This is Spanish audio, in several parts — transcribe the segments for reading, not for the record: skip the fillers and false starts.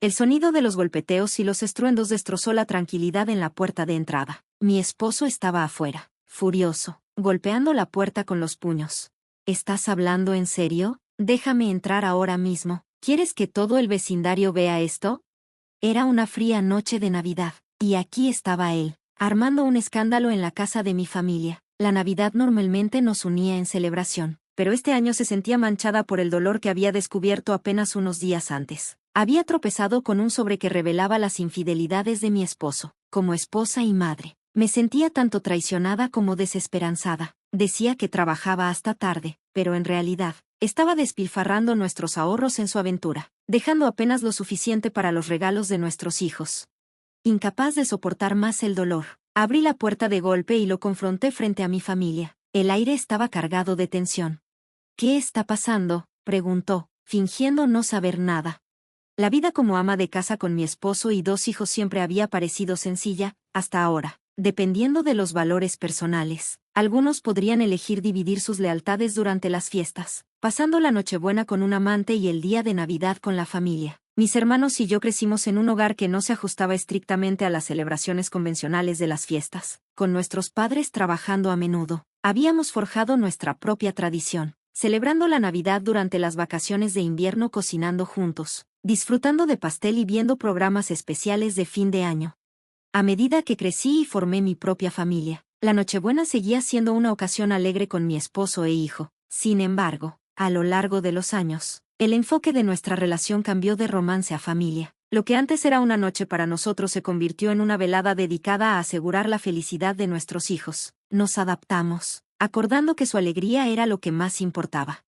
El sonido de los golpeteos y los estruendos destrozó la tranquilidad en la puerta de entrada. Mi esposo estaba afuera, furioso, golpeando la puerta con los puños. ¿Estás hablando en serio? Déjame entrar ahora mismo. ¿Quieres que todo el vecindario vea esto? Era una fría noche de Navidad, y aquí estaba él, armando un escándalo en la casa de mi familia. La Navidad normalmente nos unía en celebración, pero este año se sentía manchada por el dolor que había descubierto apenas unos días antes. Había tropezado con un sobre que revelaba las infidelidades de mi esposo. Como esposa y madre, me sentía tanto traicionada como desesperanzada. Decía que trabajaba hasta tarde, pero en realidad, estaba despilfarrando nuestros ahorros en su aventura, dejando apenas lo suficiente para los regalos de nuestros hijos. Incapaz de soportar más el dolor, abrí la puerta de golpe y lo confronté frente a mi familia. El aire estaba cargado de tensión. ¿Qué está pasando?, preguntó, fingiendo no saber nada. La vida como ama de casa con mi esposo y 2 hijos siempre había parecido sencilla, hasta ahora. Dependiendo de los valores personales, algunos podrían elegir dividir sus lealtades durante las fiestas, pasando la Nochebuena con un amante y el día de Navidad con la familia. Mis hermanos y yo crecimos en un hogar que no se ajustaba estrictamente a las celebraciones convencionales de las fiestas. Con nuestros padres trabajando a menudo, habíamos forjado nuestra propia tradición, celebrando la Navidad durante las vacaciones de invierno cocinando juntos, disfrutando de pastel y viendo programas especiales de fin de año. A medida que crecí y formé mi propia familia, la Nochebuena seguía siendo una ocasión alegre con mi esposo e hijo. Sin embargo, a lo largo de los años, el enfoque de nuestra relación cambió de romance a familia. Lo que antes era una noche para nosotros se convirtió en una velada dedicada a asegurar la felicidad de nuestros hijos. Nos adaptamos, acordando que su alegría era lo que más importaba.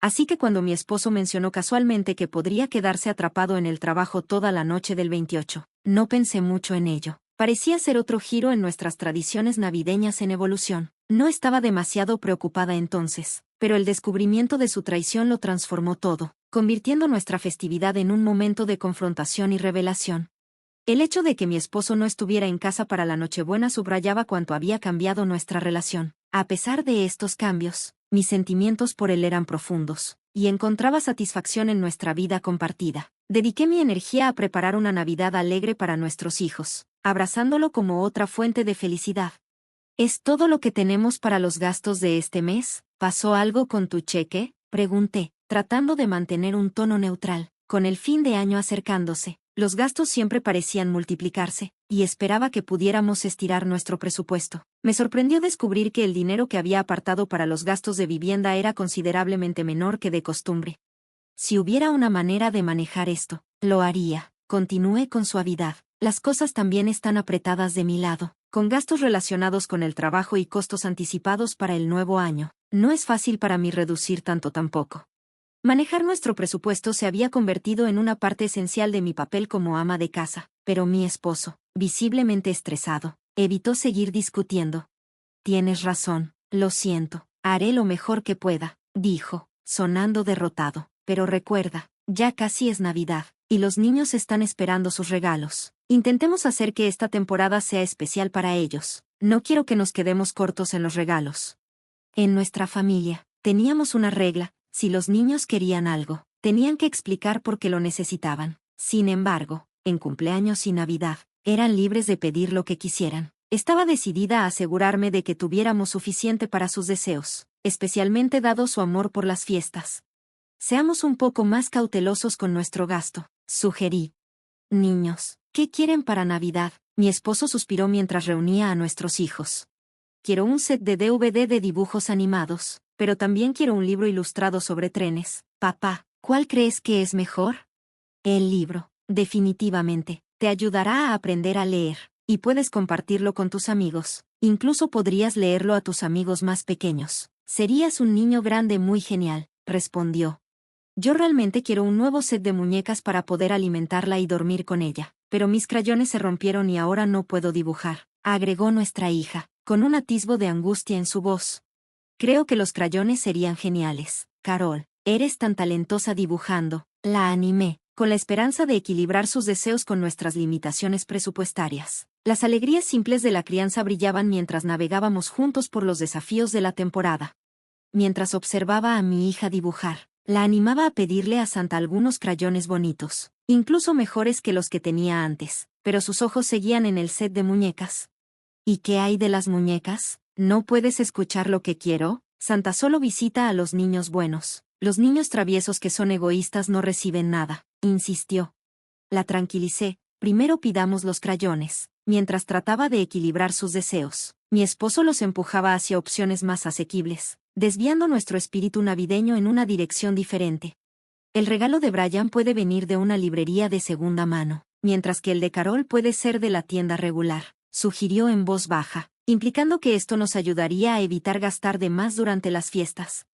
Así que cuando mi esposo mencionó casualmente que podría quedarse atrapado en el trabajo toda la noche del 28, no pensé mucho en ello. Parecía ser otro giro en nuestras tradiciones navideñas en evolución. No estaba demasiado preocupada entonces, pero el descubrimiento de su traición lo transformó todo, convirtiendo nuestra festividad en un momento de confrontación y revelación. El hecho de que mi esposo no estuviera en casa para la Nochebuena subrayaba cuánto había cambiado nuestra relación. A pesar de estos cambios, mis sentimientos por él eran profundos, y encontraba satisfacción en nuestra vida compartida. Dediqué mi energía a preparar una Navidad alegre para nuestros hijos, abrazándolo como otra fuente de felicidad. ¿Es todo lo que tenemos para los gastos de este mes? ¿Pasó algo con tu cheque?, pregunté, tratando de mantener un tono neutral. Con el fin de año acercándose, los gastos siempre parecían multiplicarse, y esperaba que pudiéramos estirar nuestro presupuesto. Me sorprendió descubrir que el dinero que había apartado para los gastos de vivienda era considerablemente menor que de costumbre. Si hubiera una manera de manejar esto, lo haría. Continué con suavidad. Las cosas también están apretadas de mi lado, con gastos relacionados con el trabajo y costos anticipados para el nuevo año. No es fácil para mí reducir tanto tampoco. Manejar nuestro presupuesto se había convertido en una parte esencial de mi papel como ama de casa, pero mi esposo, visiblemente estresado, evitó seguir discutiendo. Tienes razón, lo siento, haré lo mejor que pueda, dijo, sonando derrotado. Pero recuerda, ya casi es Navidad, y los niños están esperando sus regalos. Intentemos hacer que esta temporada sea especial para ellos. No quiero que nos quedemos cortos en los regalos. En nuestra familia, teníamos una regla: si los niños querían algo, tenían que explicar por qué lo necesitaban. Sin embargo, en cumpleaños y Navidad, eran libres de pedir lo que quisieran. Estaba decidida a asegurarme de que tuviéramos suficiente para sus deseos, especialmente dado su amor por las fiestas. Seamos un poco más cautelosos con nuestro gasto, sugerí. Niños, ¿qué quieren para Navidad? Mi esposo suspiró mientras reunía a nuestros hijos. Quiero un set de DVD de dibujos animados, pero también quiero un libro ilustrado sobre trenes. Papá, ¿cuál crees que es mejor? El libro, definitivamente, te ayudará a aprender a leer, y puedes compartirlo con tus amigos. Incluso podrías leerlo a tus amigos más pequeños. Serías un niño grande muy genial, respondió. Yo realmente quiero un nuevo set de muñecas para poder alimentarla y dormir con ella, pero mis crayones se rompieron y ahora no puedo dibujar, agregó nuestra hija, con un atisbo de angustia en su voz. Creo que los crayones serían geniales, Carol, eres tan talentosa dibujando, la animé, con la esperanza de equilibrar sus deseos con nuestras limitaciones presupuestarias. Las alegrías simples de la crianza brillaban mientras navegábamos juntos por los desafíos de la temporada. Mientras observaba a mi hija dibujar, la animaba a pedirle a Santa algunos crayones bonitos, incluso mejores que los que tenía antes, pero sus ojos seguían en el set de muñecas. ¿Y qué hay de las muñecas? ¿No puedes escuchar lo que quiero? Santa solo visita a los niños buenos. Los niños traviesos que son egoístas no reciben nada, insistió. La tranquilicé. Primero pidamos los crayones. Mientras trataba de equilibrar sus deseos, mi esposo los empujaba hacia opciones más asequibles, desviando nuestro espíritu navideño en una dirección diferente. El regalo de Brian puede venir de una librería de segunda mano, mientras que el de Carol puede ser de la tienda regular, sugirió en voz baja, implicando que esto nos ayudaría a evitar gastar de más durante las fiestas.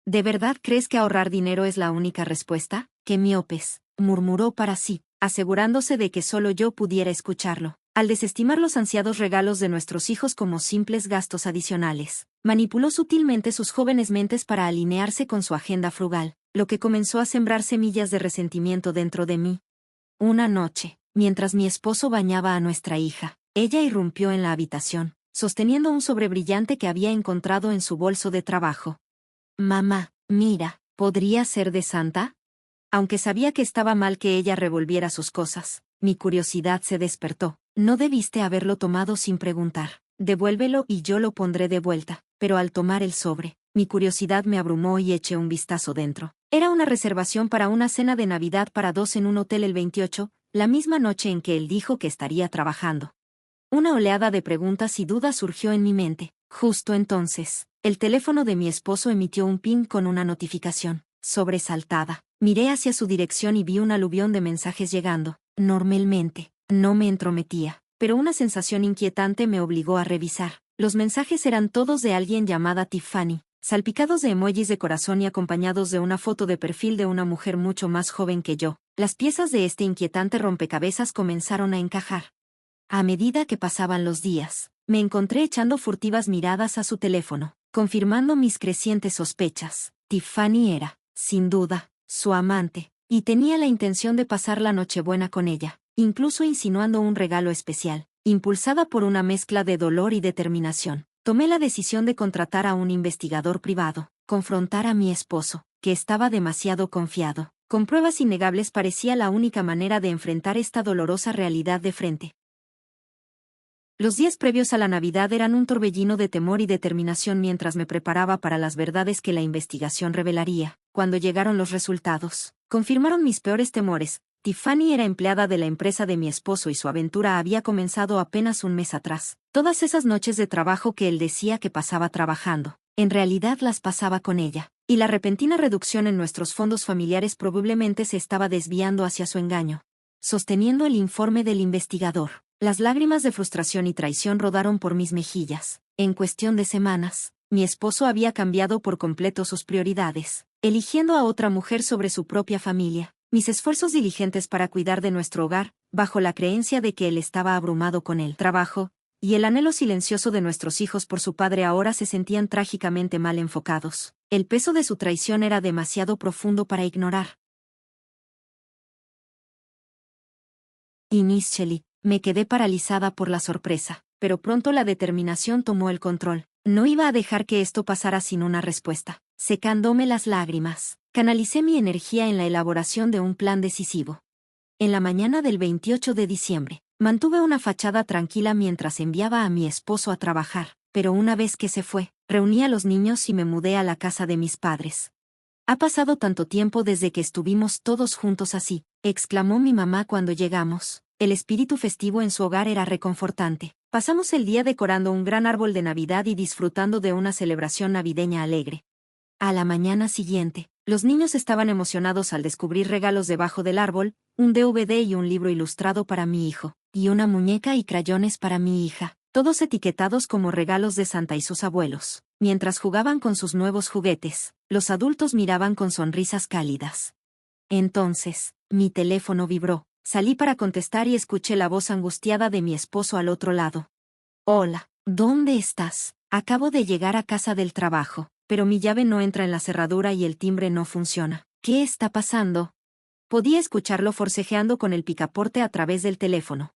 ¿De verdad crees que ahorrar dinero es la única respuesta? ¡Qué miopes!, murmuró para sí, asegurándose de que solo yo pudiera escucharlo. Al desestimar los ansiados regalos de nuestros hijos como simples gastos adicionales, manipuló sutilmente sus jóvenes mentes para alinearse con su agenda frugal, lo que comenzó a sembrar semillas de resentimiento dentro de mí. Una noche, mientras mi esposo bañaba a nuestra hija, ella irrumpió en la habitación, sosteniendo un sobre brillante que había encontrado en su bolso de trabajo. Mamá, mira, ¿podría ser de Santa? Aunque sabía que estaba mal que ella revolviera sus cosas, mi curiosidad se despertó. No debiste haberlo tomado sin preguntar. Devuélvelo y yo lo pondré de vuelta. Pero al tomar el sobre, mi curiosidad me abrumó y eché un vistazo dentro. Era una reservación para una cena de Navidad para 2 en un hotel el 28, la misma noche en que él dijo que estaría trabajando. Una oleada de preguntas y dudas surgió en mi mente. Justo entonces, el teléfono de mi esposo emitió un ping con una notificación. Sobresaltada, miré hacia su dirección y vi un aluvión de mensajes llegando. Normalmente, no me entrometía, pero una sensación inquietante me obligó a revisar. Los mensajes eran todos de alguien llamada Tiffany, salpicados de emojis de corazón y acompañados de una foto de perfil de una mujer mucho más joven que yo. Las piezas de este inquietante rompecabezas comenzaron a encajar. A medida que pasaban los días, me encontré echando furtivas miradas a su teléfono, confirmando mis crecientes sospechas. Tiffany era, sin duda, su amante, y tenía la intención de pasar la Nochebuena con ella, incluso insinuando un regalo especial. Impulsada por una mezcla de dolor y determinación, tomé la decisión de contratar a un investigador privado, confrontar a mi esposo, que estaba demasiado confiado. Con pruebas innegables parecía la única manera de enfrentar esta dolorosa realidad de frente. Los días previos a la Navidad eran un torbellino de temor y determinación mientras me preparaba para las verdades que la investigación revelaría. Cuando llegaron los resultados, confirmaron mis peores temores. Tiffany era empleada de la empresa de mi esposo y su aventura había comenzado apenas un mes atrás. Todas esas noches de trabajo que él decía que pasaba trabajando, en realidad las pasaba con ella, y la repentina reducción en nuestros fondos familiares probablemente se estaba desviando hacia su engaño. Sosteniendo el informe del investigador, las lágrimas de frustración y traición rodaron por mis mejillas. En cuestión de semanas, mi esposo había cambiado por completo sus prioridades, eligiendo a otra mujer sobre su propia familia. Mis esfuerzos diligentes para cuidar de nuestro hogar, bajo la creencia de que él estaba abrumado con el trabajo, y el anhelo silencioso de nuestros hijos por su padre ahora se sentían trágicamente mal enfocados. El peso de su traición era demasiado profundo para ignorar. Initially, me quedé paralizada por la sorpresa, pero pronto la determinación tomó el control. No iba a dejar que esto pasara sin una respuesta. Secándome las lágrimas, canalicé mi energía en la elaboración de un plan decisivo. En la mañana del 28 de diciembre, mantuve una fachada tranquila mientras enviaba a mi esposo a trabajar, pero una vez que se fue, reuní a los niños y me mudé a la casa de mis padres. «Ha pasado tanto tiempo desde que estuvimos todos juntos así», exclamó mi mamá cuando llegamos. El espíritu festivo en su hogar era reconfortante. Pasamos el día decorando un gran árbol de Navidad y disfrutando de una celebración navideña alegre. A la mañana siguiente, los niños estaban emocionados al descubrir regalos debajo del árbol, un DVD y un libro ilustrado para mi hijo, y una muñeca y crayones para mi hija, todos etiquetados como regalos de Santa y sus abuelos. Mientras jugaban con sus nuevos juguetes, los adultos miraban con sonrisas cálidas. Entonces, mi teléfono vibró. Salí para contestar y escuché la voz angustiada de mi esposo al otro lado. «Hola, ¿dónde estás? Acabo de llegar a casa del trabajo, pero mi llave no entra en la cerradura y el timbre no funciona. ¿Qué está pasando?» Podía escucharlo forcejeando con el picaporte a través del teléfono.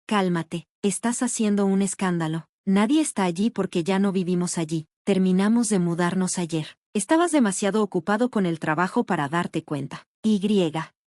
«Cálmate, estás haciendo un escándalo. Nadie está allí porque ya no vivimos allí. Terminamos de mudarnos ayer. Estabas demasiado ocupado con el trabajo para darte cuenta.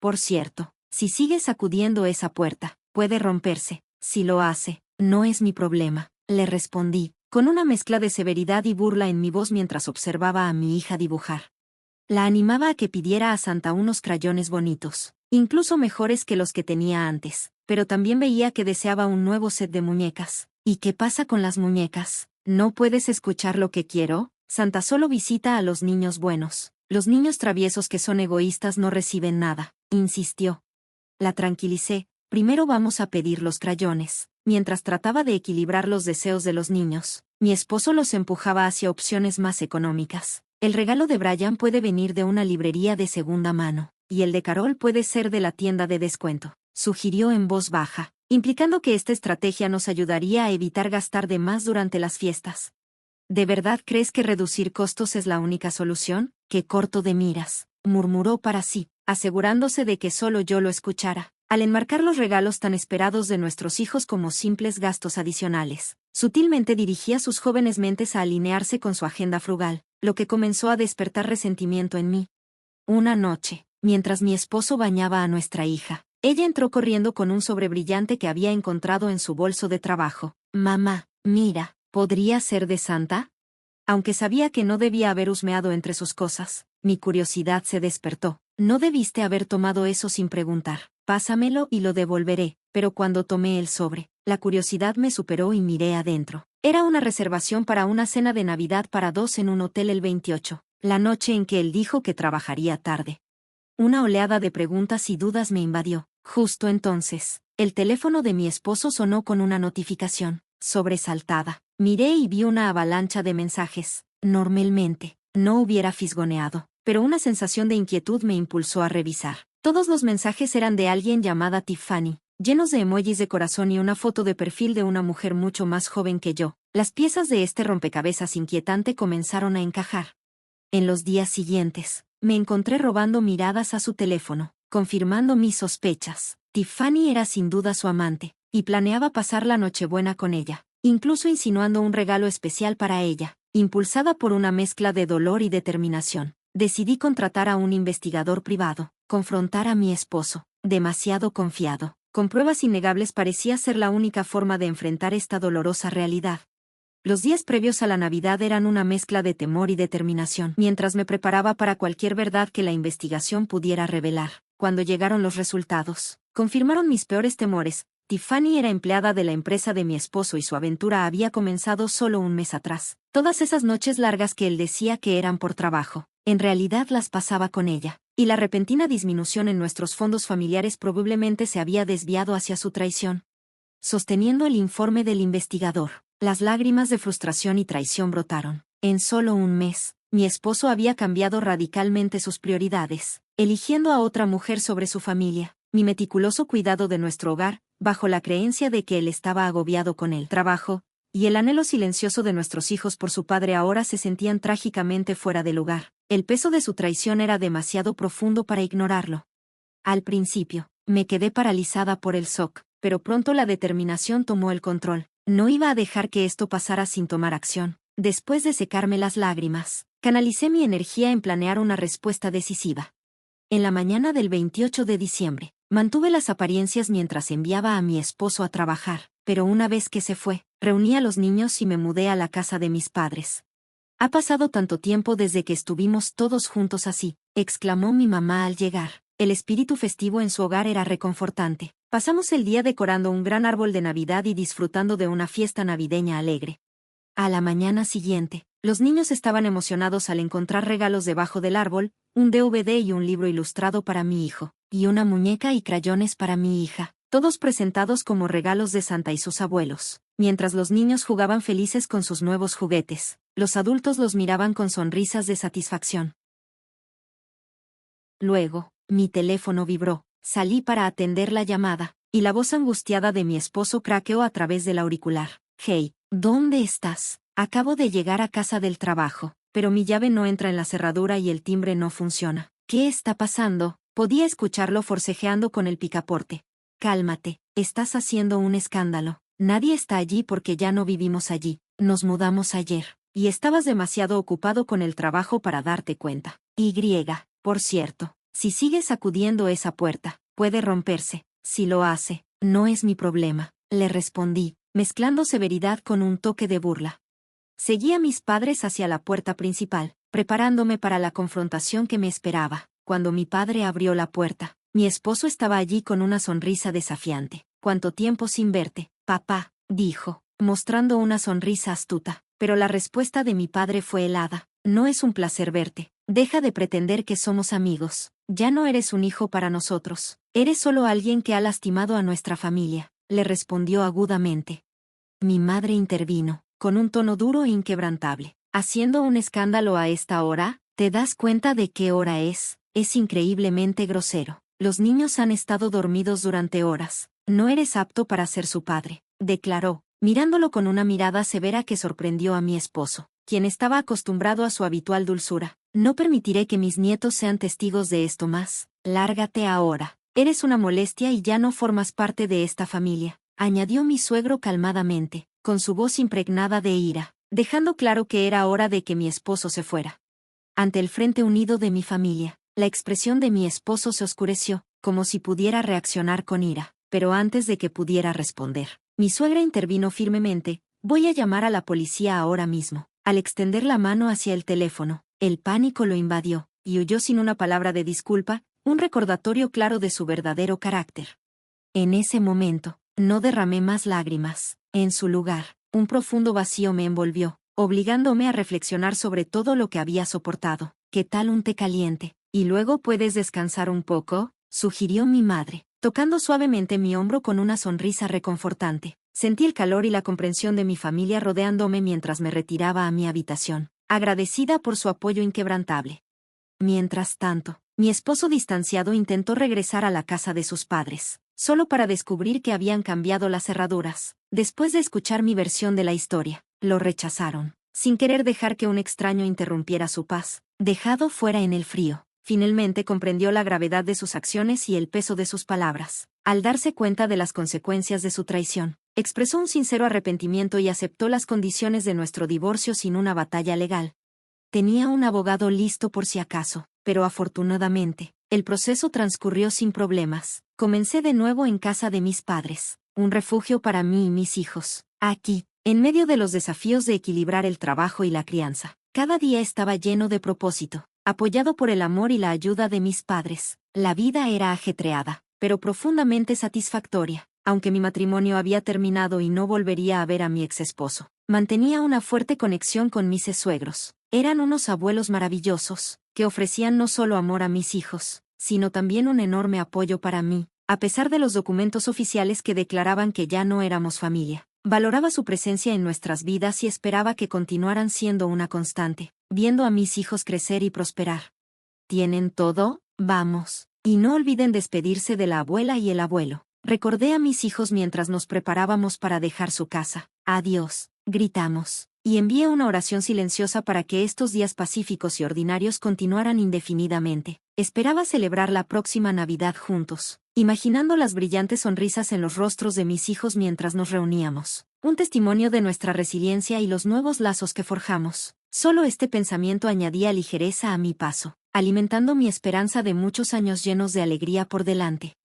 Por cierto, Si sigue sacudiendo esa puerta, puede romperse. Si lo hace, no es mi problema, le respondí, con una mezcla de severidad y burla en mi voz mientras observaba a mi hija dibujar. La animaba a que pidiera a Santa unos crayones bonitos, incluso mejores que los que tenía antes, pero también veía que deseaba un nuevo set de muñecas. ¿Y qué pasa con las muñecas? ¿No puedes escuchar lo que quiero? Santa solo visita a los niños buenos. Los niños traviesos que son egoístas no reciben nada, insistió. La tranquilicé. Primero vamos a pedir los crayones. Mientras trataba de equilibrar los deseos de los niños, mi esposo los empujaba hacia opciones más económicas. El regalo de Brian puede venir de una librería de segunda mano, y el de Carol puede ser de la tienda de descuento, sugirió en voz baja, implicando que esta estrategia nos ayudaría a evitar gastar de más durante las fiestas. ¿De verdad crees que reducir costos es la única solución? ¡Qué corto de miras!, murmuró para sí, asegurándose de que solo yo lo escuchara. Al enmarcar los regalos tan esperados de nuestros hijos como simples gastos adicionales, sutilmente dirigía sus jóvenes mentes a alinearse con su agenda frugal, lo que comenzó a despertar resentimiento en mí. Una noche, mientras mi esposo bañaba a nuestra hija, ella entró corriendo con un sobre brillante que había encontrado en su bolso de trabajo. Mamá, mira, ¿podría ser de Santa? Aunque sabía que no debía haber husmeado entre sus cosas, mi curiosidad se despertó. No debiste haber tomado eso sin preguntar. Pásamelo y lo devolveré. Pero cuando tomé el sobre, la curiosidad me superó y miré adentro. Era una reservación para una cena de Navidad para dos en un hotel el 28, la noche en que él dijo que trabajaría tarde. Una oleada de preguntas y dudas me invadió. Justo entonces, el teléfono de mi esposo sonó con una notificación. Sobresaltada, miré y vi una avalancha de mensajes. Normalmente, no hubiera fisgoneado, pero una sensación de inquietud me impulsó a revisar. Todos los mensajes eran de alguien llamada Tiffany, llenos de emojis de corazón y una foto de perfil de una mujer mucho más joven que yo. Las piezas de este rompecabezas inquietante comenzaron a encajar. En los días siguientes, me encontré robando miradas a su teléfono, confirmando mis sospechas. Tiffany era sin duda su amante, y planeaba pasar la Nochebuena con ella, incluso insinuando un regalo especial para ella. Impulsada por una mezcla de dolor y determinación, decidí contratar a un investigador privado. Confrontar a mi esposo, demasiado confiado, con pruebas innegables, parecía ser la única forma de enfrentar esta dolorosa realidad. Los días previos a la Navidad eran una mezcla de temor y determinación, mientras me preparaba para cualquier verdad que la investigación pudiera revelar. Cuando llegaron los resultados, confirmaron mis peores temores. Tiffany era empleada de la empresa de mi esposo y su aventura había comenzado solo un mes atrás. Todas esas noches largas que él decía que eran por trabajo, en realidad las pasaba con ella, y la repentina disminución en nuestros fondos familiares probablemente se había desviado hacia su traición. Sosteniendo el informe del investigador, las lágrimas de frustración y traición brotaron. En solo un mes, mi esposo había cambiado radicalmente sus prioridades, eligiendo a otra mujer sobre su familia. Mi meticuloso cuidado de nuestro hogar, bajo la creencia de que él estaba agobiado con el trabajo, y el anhelo silencioso de nuestros hijos por su padre ahora se sentían trágicamente fuera de lugar. El peso de su traición era demasiado profundo para ignorarlo. Al principio, me quedé paralizada por el shock, pero pronto la determinación tomó el control. No iba a dejar que esto pasara sin tomar acción. Después de secarme las lágrimas, canalicé mi energía en planear una respuesta decisiva. En la mañana del 28 de diciembre, mantuve las apariencias mientras enviaba a mi esposo a trabajar, pero una vez que se fue, reuní a los niños y me mudé a la casa de mis padres. «Ha pasado tanto tiempo desde que estuvimos todos juntos así», exclamó mi mamá al llegar. El espíritu festivo en su hogar era reconfortante. Pasamos el día decorando un gran árbol de Navidad y disfrutando de una fiesta navideña alegre. A la mañana siguiente, los niños estaban emocionados al encontrar regalos debajo del árbol, un DVD y un libro ilustrado para mi hijo, y una muñeca y crayones para mi hija, todos presentados como regalos de Santa y sus abuelos. Mientras los niños jugaban felices con sus nuevos juguetes, los adultos los miraban con sonrisas de satisfacción. Luego, mi teléfono vibró. Salí para atender la llamada, y la voz angustiada de mi esposo craqueó a través del auricular. «Hey, ¿dónde estás? Acabo de llegar a casa del trabajo, pero mi llave no entra en la cerradura y el timbre no funciona. ¿Qué está pasando?». Podía escucharlo forcejeando con el picaporte. «Cálmate, estás haciendo un escándalo. Nadie está allí porque ya no vivimos allí. Nos mudamos ayer, y estabas demasiado ocupado con el trabajo para darte cuenta. Por cierto, si sigues sacudiendo esa puerta, Puede romperse. Si lo hace, no es mi problema, le respondí, mezclando severidad con un toque de burla. Seguí a mis padres hacia la puerta principal, preparándome para la confrontación que me esperaba. Cuando mi padre abrió la puerta, mi esposo estaba allí con una sonrisa desafiante. «¿Cuánto tiempo sin verte, papá?», dijo, mostrando una sonrisa astuta. Pero la respuesta de mi padre fue helada. «No es un placer verte. Deja de pretender que somos amigos. Ya no eres un hijo para nosotros. Eres solo alguien que ha lastimado a nuestra familia», le respondió agudamente. Mi madre intervino, con un tono duro e inquebrantable. «¿Haciendo un escándalo a esta hora? ¿Te das cuenta de qué hora es? Es increíblemente grosero. Los niños han estado dormidos durante horas. No eres apto para ser su padre», declaró, mirándolo con una mirada severa que sorprendió a mi esposo, quien estaba acostumbrado a su habitual dulzura. «No permitiré que mis nietos sean testigos de esto más. Lárgate ahora. Eres una molestia y ya no formas parte de esta familia», añadió mi suegro calmadamente, con su voz impregnada de ira, dejando claro que era hora de que mi esposo se fuera. Ante el frente unido de mi familia, la expresión de mi esposo se oscureció, como si pudiera reaccionar con ira, pero antes de que pudiera responder, mi suegra intervino firmemente. «Voy a llamar a la policía ahora mismo». Al extender la mano hacia el teléfono, el pánico lo invadió, y huyó sin una palabra de disculpa, un recordatorio claro de su verdadero carácter. En ese momento, no derramé más lágrimas. En su lugar, un profundo vacío me envolvió, obligándome a reflexionar sobre todo lo que había soportado. «¿Qué tal un té caliente? Y luego puedes descansar un poco», sugirió mi madre, tocando suavemente mi hombro con una sonrisa reconfortante. Sentí el calor y la comprensión de mi familia rodeándome mientras me retiraba a mi habitación, agradecida por su apoyo inquebrantable. Mientras tanto, mi esposo distanciado intentó regresar a la casa de sus padres, solo para descubrir que habían cambiado las cerraduras. Después de escuchar mi versión de la historia, lo rechazaron, sin querer dejar que un extraño interrumpiera su paz, dejado fuera en el frío. Finalmente comprendió la gravedad de sus acciones y el peso de sus palabras. Al darse cuenta de las consecuencias de su traición, expresó un sincero arrepentimiento y aceptó las condiciones de nuestro divorcio sin una batalla legal. Tenía un abogado listo por si acaso, pero afortunadamente, el proceso transcurrió sin problemas. Comencé de nuevo en casa de mis padres, un refugio para mí y mis hijos. Aquí, en medio de los desafíos de equilibrar el trabajo y la crianza, cada día estaba lleno de propósito. Apoyado por el amor y la ayuda de mis padres, la vida era ajetreada, pero profundamente satisfactoria. Aunque mi matrimonio había terminado y no volvería a ver a mi ex esposo, mantenía una fuerte conexión con mis suegros. Eran unos abuelos maravillosos, que ofrecían no solo amor a mis hijos, sino también un enorme apoyo para mí, a pesar de los documentos oficiales que declaraban que ya no éramos familia. Valoraba su presencia en nuestras vidas y esperaba que continuaran siendo una constante, viendo a mis hijos crecer y prosperar. ¿Tienen todo? Vamos. Y no olviden despedirse de la abuela y el abuelo. Recordé a mis hijos mientras nos preparábamos para dejar su casa. «Adiós», gritamos, y envié una oración silenciosa para que estos días pacíficos y ordinarios continuaran indefinidamente. Esperaba celebrar la próxima Navidad juntos, imaginando las brillantes sonrisas en los rostros de mis hijos mientras nos reuníamos. Un testimonio de nuestra resiliencia y los nuevos lazos que forjamos. Solo este pensamiento añadía ligereza a mi paso, alimentando mi esperanza de muchos años llenos de alegría por delante.